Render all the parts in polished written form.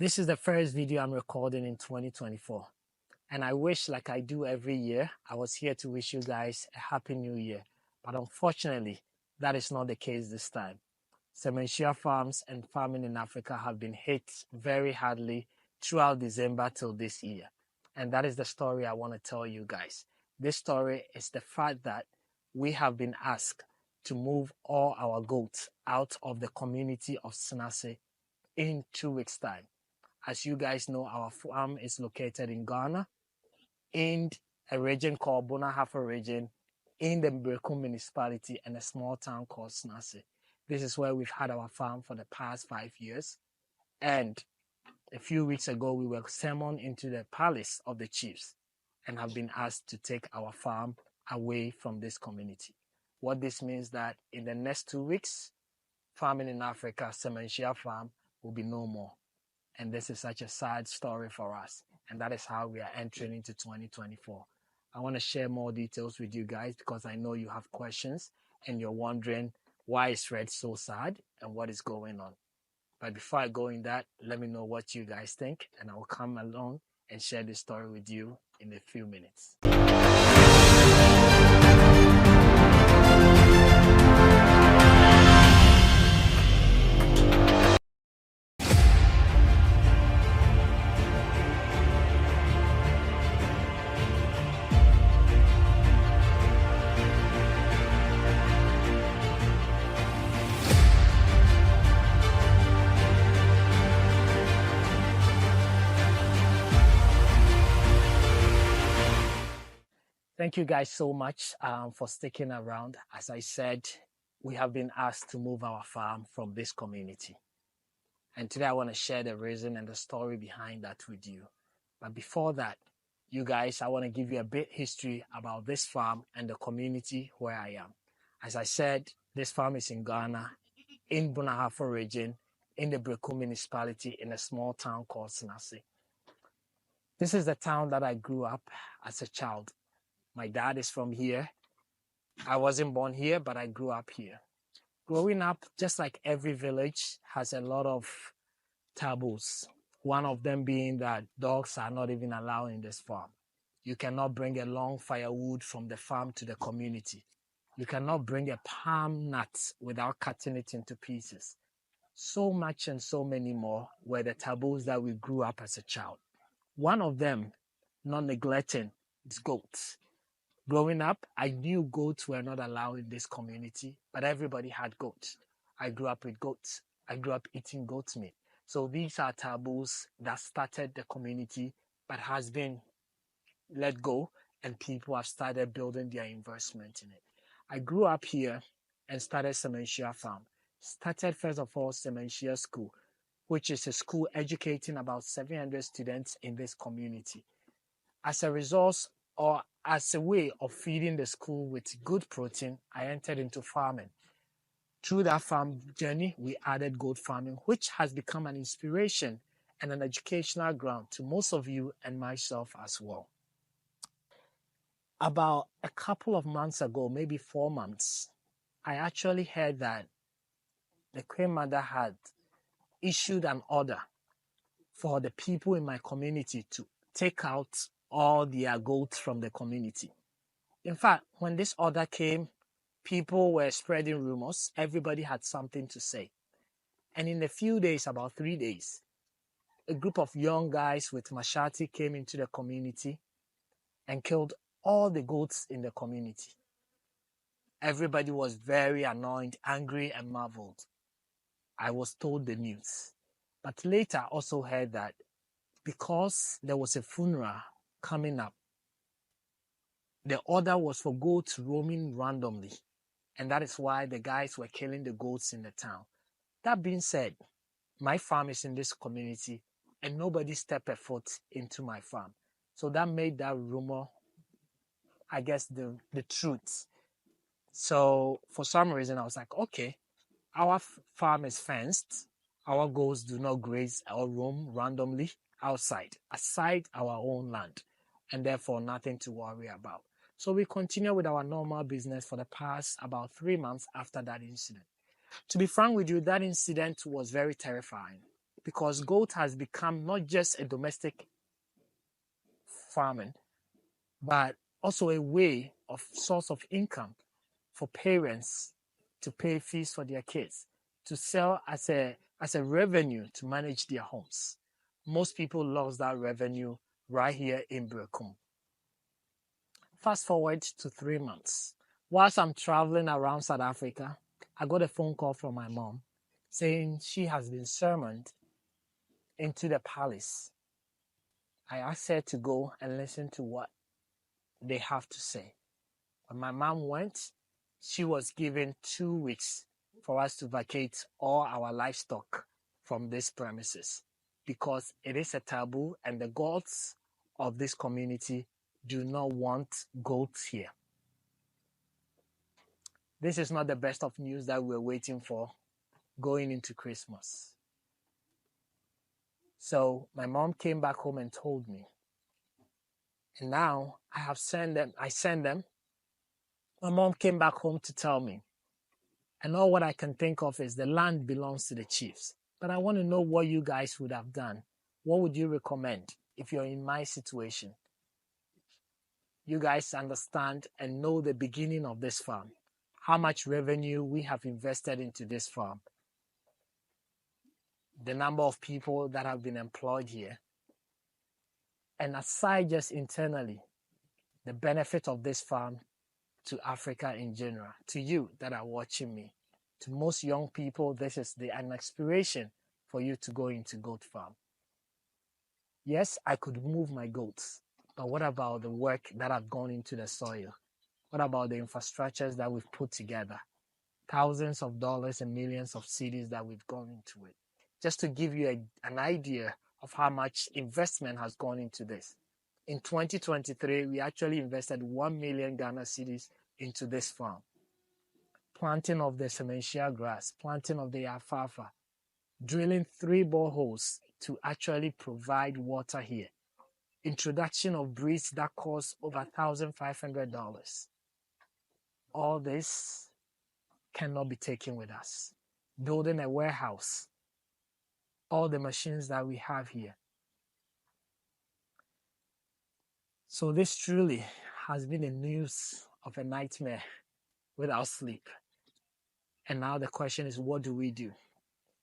This is the first video I'm recording in 2024, and I wish, like I do every year, I was here to wish you guys a happy new year. But unfortunately, that is not the case this time. Semanhyia farms and farming in Africa have been hit very hardly throughout December till this year. And that is the story I want to tell you guys. This story is the fact that we have been asked to move all our goats out of the community of Senase in 2 weeks' time. As you guys know, our farm is located in Ghana, in a region called Bonahafa region, in the Berekum municipality, and a small town called Senase. This is where we've had our farm for the past 5 years. And a few weeks ago, we were summoned into the palace of the chiefs and have been asked to take our farm away from this community. What this means that in the next 2 weeks, farming in Africa, Semanhyia farm, will be no more. And this is such a sad story for us. And that is how we are entering into 2024. I want to share more details with you guys because I know you have questions and you're wondering why is Red so sad and what is going on. But before I go in that, let me know what you guys think, and I will come along and share this story with you in a few minutes. Thank you guys so much for sticking around. As I said, we have been asked to move our farm from this community. And today I want to share the reason and the story behind that with you. But before that, you guys, I want to give you a bit history about this farm and the community where I am. As I said, this farm is in Ghana, in Bonahafa region, in the Berekum municipality, in a small town called Senase. This is the town that I grew up as a child. My dad is from here. I wasn't born here, but I grew up here. Growing up, just like every village, has a lot of taboos. One of them being that dogs are not even allowed in this farm. You cannot bring a long firewood from the farm to the community. You cannot bring a palm nut without cutting it into pieces. So much and so many more were the taboos that we grew up as a child. One of them, not neglecting, is goats. Growing up, I knew goats were not allowed in this community, but everybody had goats. I grew up with goats. I grew up eating goat's meat. So these are taboos that started the community, but has been let go, and people have started building their investment in it. I grew up here and started Semanhyia farm. Started first of all Semanhyia school, which is a school educating about 700 students in this community. As a result, or as a way of feeding the school with good protein, I entered into farming. Through that farm journey, we added goat farming, which has become an inspiration and an educational ground to most of you and myself as well. About a couple of months ago, maybe 4 months, I actually heard that the Queen Mother had issued an order for the people in my community to take out all their goats from the community. In fact, when this order came, people were spreading rumors. Everybody had something to say. And in a few days, about 3 days, a group of young guys with machete came into the community and killed all the goats in the community. Everybody was very annoyed, angry, and marveled. I was told the news. But later I also heard that because there was a funeral coming up, the order was for goats roaming randomly. And that is why the guys were killing the goats in the town. That being said, my farm is in this community and nobody stepped a foot into my farm. So that made that rumor, I guess, the truth. So for some reason, I was like, okay, our farm is fenced. Our goats do not graze or roam randomly outside, aside our own land, and therefore nothing to worry about. So we continue with our normal business for the past about 3 months after that incident. To be frank with you, that incident was very terrifying. because goat has become not just a domestic farming, but also a way of source of income for parents to pay fees for their kids, to sell as a revenue to manage their homes. Most people lost that revenue right here in Berekum. Fast forward to 3 months. Whilst I'm traveling around South Africa, I got a phone call from my mom saying she has been summoned into the palace. I asked her to go and listen to what they have to say. When my mom went, she was given 2 weeks for us to vacate all our livestock from these premises because it is a taboo and the gods of this community do not want goats here. This is not the best of news that we're waiting for going into Christmas. So my mom came back home and told me. And now I sent them. My mom came back home to tell me. And all what I can think of is the land belongs to the chiefs. But I want to know what you guys would have done. What would you recommend if you're in my situation? You guys understand and know the beginning of this farm, how much revenue we have invested into this farm, the number of people that have been employed here, and aside just internally, the benefit of this farm to Africa in general, to you that are watching me. To most young people, this is an inspiration for you to go into goat farm. Yes, I could move my goats, but what about the work that have gone into the soil? What about the infrastructures that we've put together? Thousands of dollars and millions of cedis that we've gone into it. Just to give you an idea of how much investment has gone into this. In 2023, we actually invested 1 million Ghana cedis into this farm. Planting of the Semanhyia grass, planting of the alfalfa, drilling 3 boreholes to actually provide water here. Introduction of breeds that cost over $1,500. All this cannot be taken with us. Building a warehouse, all the machines that we have here. So this truly has been a news of a nightmare without sleep. And now the question is, what do we do?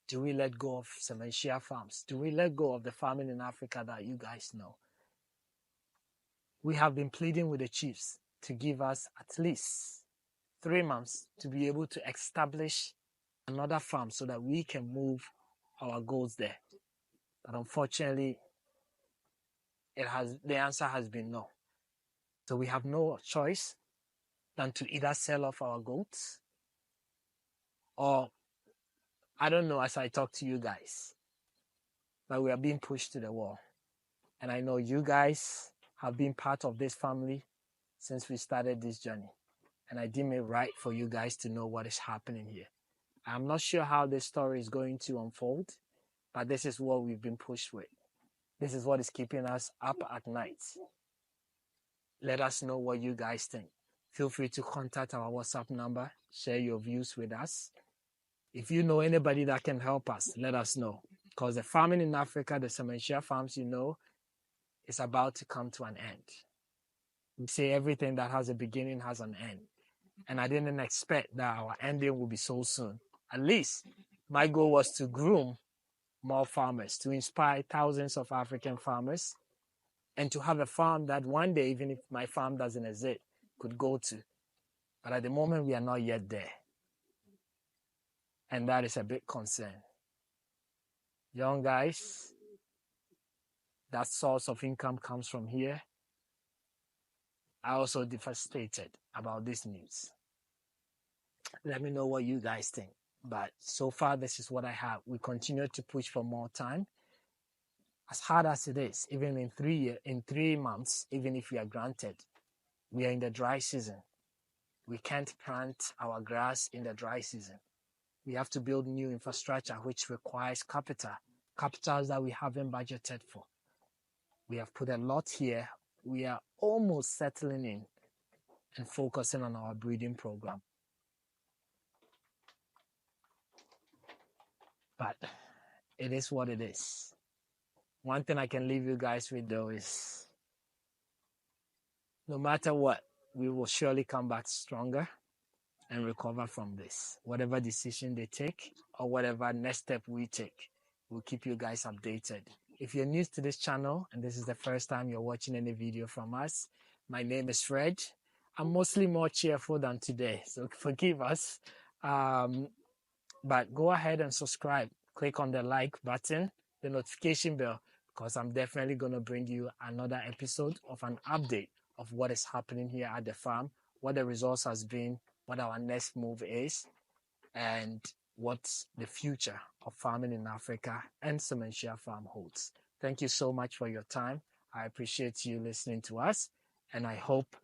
Do we let go of Semanhyia farms? Do we let go of the farming in Africa that you guys know? We have been pleading with the chiefs to give us at least 3 months to be able to establish another farm so that we can move our goats there. But unfortunately, the answer has been no. So we have no choice than to either sell off our goats or, I don't know, as I talk to you guys, but we are being pushed to the wall. And I know you guys have been part of this family since we started this journey. And I deem it right for you guys to know what is happening here. I'm not sure how this story is going to unfold, but this is what we've been pushed with. This is what is keeping us up at night. Let us know what you guys think. Feel free to contact our WhatsApp number, share your views with us. If you know anybody that can help us, let us know. Because the farming in Africa, the Semanhyia farms, is about to come to an end. We say everything that has a beginning has an end. And I didn't expect that our ending would be so soon. At least my goal was to groom more farmers, to inspire thousands of African farmers, and to have a farm that one day, even if my farm doesn't exist, could go to. But at the moment, we are not yet there. And that is a big concern. Young guys, that source of income comes from here. I also devastated about this news. Let me know what you guys think. But so far, this is what I have. We continue to push for more time. As hard as it is, even in 3 months, even if we are granted, we are in the dry season. We can't plant our grass in the dry season. We have to build new infrastructure, which requires capitals that we haven't budgeted for. We have put a lot here. We are almost settling in and focusing on our breeding program. But it is what it is. One thing I can leave you guys with though is no matter what, we will surely come back stronger and recover from this. Whatever decision they take or whatever next step we take, we'll keep you guys updated. If you're new to this channel and this is the first time you're watching any video from us, my name is Fred. I'm mostly more cheerful than today, so forgive us. But go ahead and subscribe. Click on the like button, the notification bell, because I'm definitely going to bring you another episode of an update of what is happening here at the farm, what the results has been, what our next move is, and what the future of farming in Africa and Semanhyia farm holds. Thank you so much for your time. I appreciate you listening to us, and I hope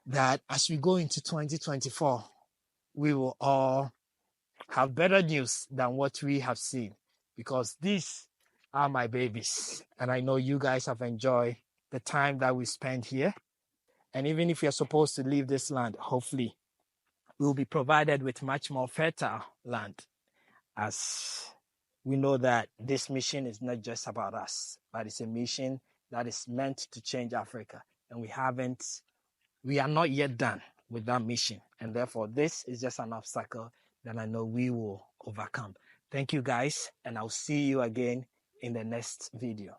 that as we go into 2024, we will all have better news than what we have seen, because these are my babies, and I know you guys have enjoyed the time that we spent here. And even if you're supposed to leave this land, hopefully we'll be provided with much more fertile land, as we know that this mission is not just about us, but it's a mission that is meant to change Africa. And we are not yet done with that mission. And therefore, this is just an obstacle that I know we will overcome. Thank you guys, and I'll see you again in the next video.